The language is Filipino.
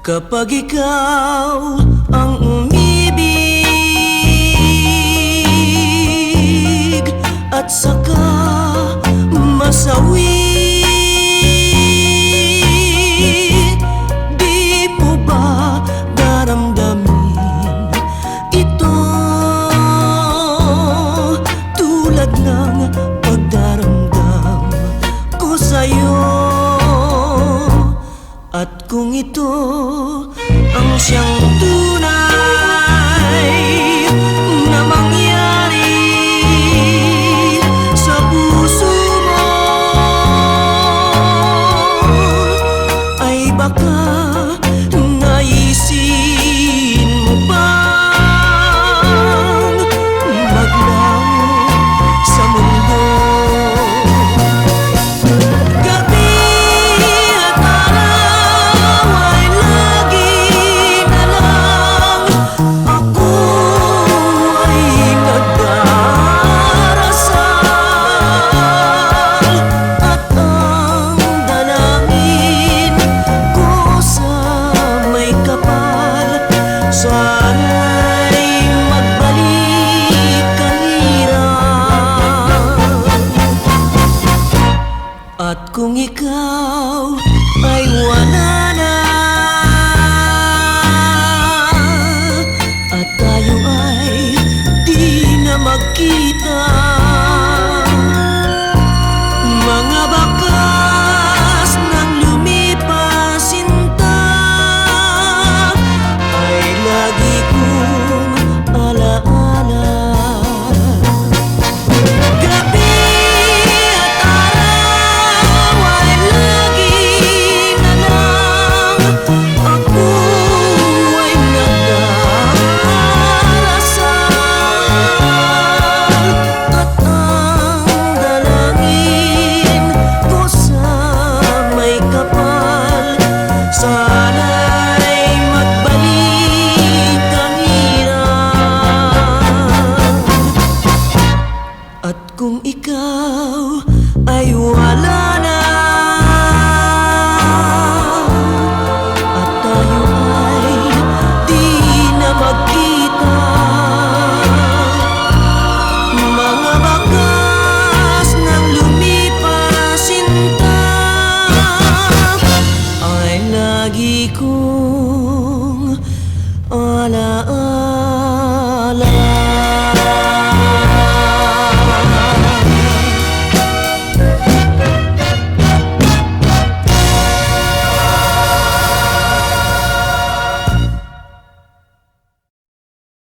Kapag ikaw ang umibig at saka masawi, di mo ba daramdamin ito tulad ng pagdaramdam ko sa'yo? At kung ito ang siyang tunay na mangyari sa puso mo, ay baka naisin mo bang maglaho sa mundo? Sana'y magbalik ang hirap. At kung ikaw ay wala na at tayo ay di na magkita, mga bakas ng lumipas sinta ay lagi kong alaala. Gabi at araw ay lagi na lang ako ay nagdarasal. At ang dalangin ko sa may kapal, sana'y magbalik ang hirap. At kung ikaw ay wala na at tayo ay di na magkita, mga bakas ng lumipas sinta ay lagi kong alaala.